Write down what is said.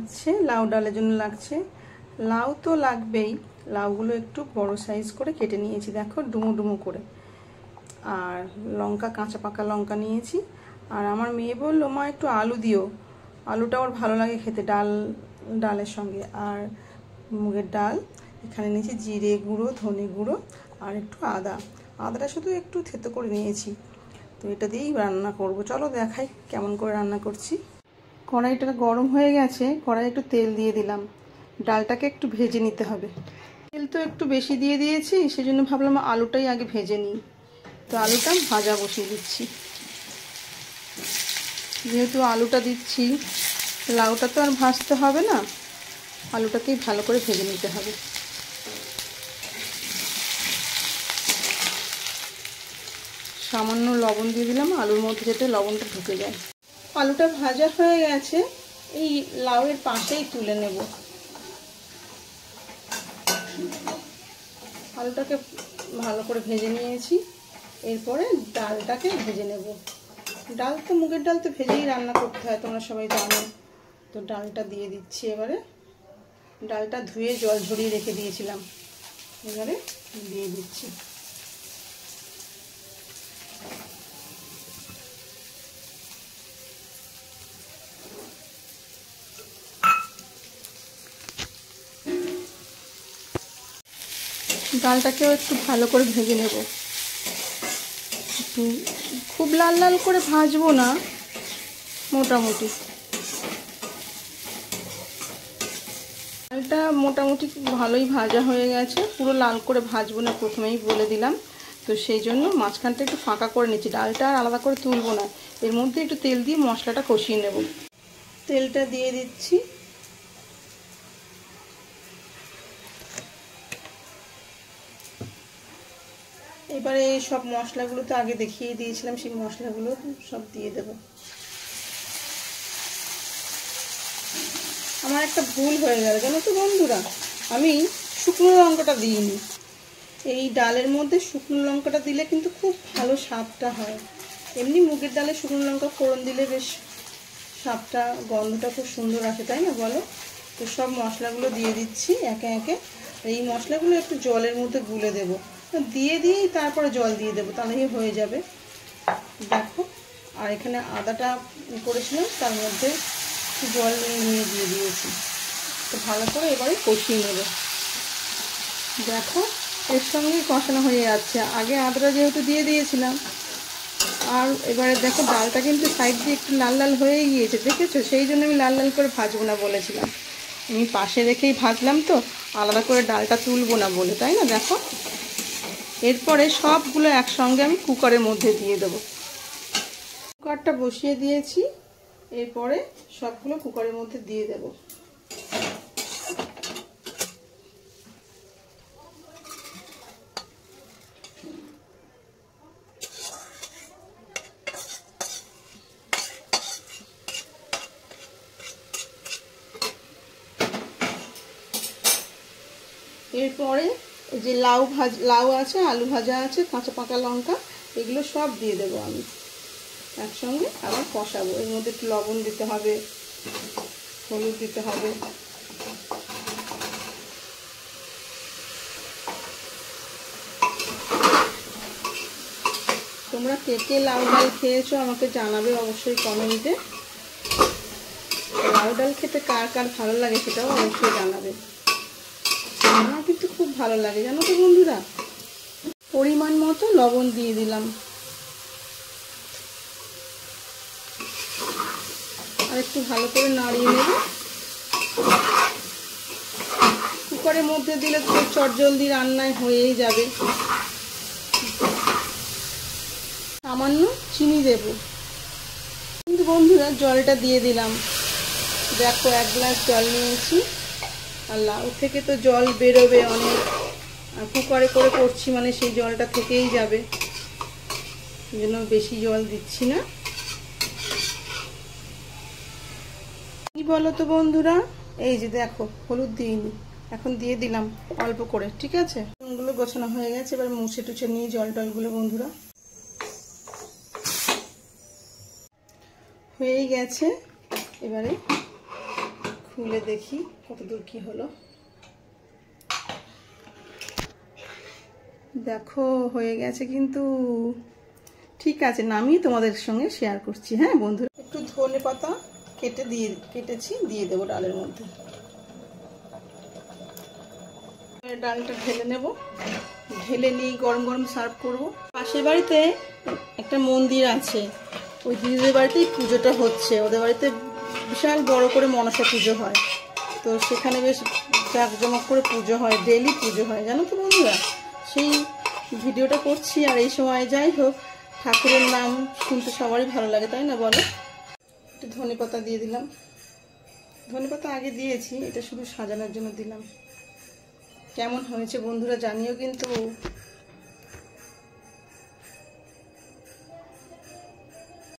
লাগছে, লাউ ডালের জন্য লাগছে। লাউ তো লাগবেই, লাউগুলো একটু বড় সাইজ করে কেটে নিয়েছি, দেখো ডুমো ডুমো করে। আর লঙ্কা, কাঁচা পাকা লঙ্কা নিয়েছি। আর আমার মেয়ে বললো মা একটু আলু দিও, আলুটা ওর ভালো লাগে খেতে ডালের সঙ্গে। আর মুগের ডাল, এখানে নিয়েছি জিরে গুঁড়ো, ধনে গুঁড়ো আর একটু আদাটা শুধু একটু থেতো করে নিয়েছি। তো এটা দিয়েই রান্না করব। চলো দেখাই কেমন করে রান্না করছি। কড়াইটা গরম হয়ে গেছে, কড়াই একটু তেল দিয়ে দিলাম। ডালটাকে একটু ভেজে নিতে হবে। তেল তো একটু বেশি দিয়ে দিয়েছি, সেজন্য ভাবলাম আলুটাই আগে ভেজে নিই। তো আলুটা ভাজা বসিয়ে দিচ্ছি। যেহেতু আলুটা দিচ্ছি, লাউটা তো আর ভাজতে হবে না, আলুটাকেই ভালো করে ভেজে নিতে হবে। সামান্য লবণ দিয়ে দিলাম আলুর মধ্যে, যাতে লবণটা ঢুকে যায়। আলুটা ভাজা হয়ে গেছে, এই লাউয়ের পাশেই তুলে নেব। আলুটাকে ভালো করে ভেজে নিয়েছি, এরপরে ডালটাকে ভেজে নেব। ডাল তো মুগের ডাল তো ভেজেই রান্না করতে হয়, তোমরা সবাই জানো। তো ডালটা দিয়ে দিচ্ছি এবারে। ডালটা ধুয়ে জল ঝরিয়ে রেখে দিয়েছিলাম, এবারে দিয়ে দিচ্ছি। ডালটাকেও একটু ভালো করে ভেজে নেব। খুব লাল লাল করে ভাজবো না, মোটামুটি। ডালটা মোটামুটি ভালোই ভাজা হয়ে গেছে, পুরো লাল করে ভাজবো না, প্রথমেই বলে দিলাম। তো সেই জন্য মাঝখানটা একটু ফাঁকা করে নিচ্ছি। ডালটা আর আলাদা করে তুলবো না, এর মধ্যে একটু তেল দিয়ে মশলাটা কষিয়ে নেব। তেলটা দিয়ে দিচ্ছি। এবারে সব মশলাগুলো তো আগে দেখিয়ে দিয়েছিলাম, সেই মশলাগুলো সব দিয়ে দেব। আমার একটা ভুল হয়ে গেল জানো তো বন্ধুরা, আমি শুকনো লঙ্কাটা দিইনি। এই ডালের মধ্যে শুকনো লঙ্কাটা দিলে কিন্তু খুব ভালো স্বাদটা হয়। এমনি মুগের ডালে শুকনো লঙ্কা ফোড়ন দিলে বেশ স্বাদটা, গন্ধটা খুব সুন্দর আসে, তাই না বলো? তো সব মশলাগুলো দিয়ে দিচ্ছি একে একে। এই মশলাগুলো একটু জলের মধ্যে গুলে দেবো, দিয়েই তারপরে জল দিয়ে দেবো, তাহলেই হয়ে যাবে। দেখো, আর এখানে আদাটা করেছিলাম, তার মধ্যে জল নিয়ে দিয়ে দিয়েছি। তো ভালো করে এবারে কষিয়ে নেব। দেখো এর সঙ্গেই কষানো হয়ে যাচ্ছে। আগে আদাটা যেহেতু দিয়ে দিয়েছিলাম, আর এবারে দেখো ডালটা কিন্তু সাইড দিয়ে একটু লাল লাল হয়ে গিয়েছে, দেখেছো? সেই জন্য আমি লাল লাল করে ভাজবো না বলেছিলাম। আমি পাশে রেখেই ভাজলাম, তো আলাদা করে ডালটা তুলবো না বলে, তাই না? দেখো, এরপরে সবগুলো একসঙ্গে আমি কুকারের মধ্যে দিয়ে দেবো। কুকারটা বসিয়ে দিয়েছি, এরপরে সবগুলো কুকারের মধ্যে দিয়ে দেব। এরপরে যে লাউ আছে, আলু ভাজা আছে, কাঁচা পাকা লঙ্কা, এগুলো সব দিয়ে দেবো আমি একসঙ্গে। আবার কষাবো। এর মধ্যে একটু লবণ দিতে হবে, হলুদ দিতে হবে। তোমরা কে কে লাউ ডাল খেয়েছো আমাকে জানাবে অবশ্যই কমেন্টে। লাউ ডাল খেতে কার কার ভালো লাগে সেটাও অবশ্যই জানাবে। আমার কিন্তু খুব ভালো লাগে জানো তো বন্ধুরা। পরিমাণ মতো লবণ দিয়ে দিলাম, আর একটু ভালো করে নাড়িয়ে নেব। কুকারের মধ্যে দিলে তো চটজলদি রান্নায় হয়েই যাবে। সামান্য চিনি দেব, কিন্তু বন্ধুরা জলটা দিয়ে দিলাম। দেখো 1 গ্লাস জল নিয়েছি, আর লাউ থেকে তো জল বেরোবে অনেক, আর কুকারে করে করছি মানে সেই জলটা থেকেই যাবে, এই জন্য বেশি জল দিচ্ছি না। কি বলো তো বন্ধুরা, এই যে দেখো হলুদ দিইনি, এখন দিয়ে দিলাম অল্প করে, ঠিক আছে? নুনগুলো গোছানো হয়ে গেছে, এবার মুছে টুছে নিয়ে জল টলগুলো বন্ধুরা হয়ে গেছে। এবারে খুলে দেখি কতদূর কি হলো। দেখো হয়ে গেছে কিন্তু। ঠিক আছে, নামিয়ে তোমাদের সঙ্গে শেয়ার করছি। হ্যাঁ বন্ধুরা, একটু ধনেপাতা কেটেছি, দিয়ে দেবো ডালের মধ্যে। ডালটা ঢেলে নেব, ঢেলে নিয়ে গরম গরম সার্ভ করব। পাশের বাড়িতে একটা মন্দির আছে, ওই দিদিদের বাড়িতেই পুজোটা হচ্ছে। ওদের বাড়িতে বিশাল বড় করে মনসা পুজো হয়, তো সেখানে বেশ জাঁকজমক করে পুজো হয়, ডেলি পুজো হয় জানো তো বন্ধুরা। সেই ভিডিওটা করছি। আর এই সময় যাই হোক, ঠাকুরের নাম শুনতে সবারই ভালো লাগে, তাই না বলো। একটু ধনেপাতা দিয়ে দিলাম, ধনেপাতা আগে দিয়েছি, এটা শুধু সাজানোর জন্য দিলাম। কেমন হয়েছে বন্ধুরা জানিও কিন্তু।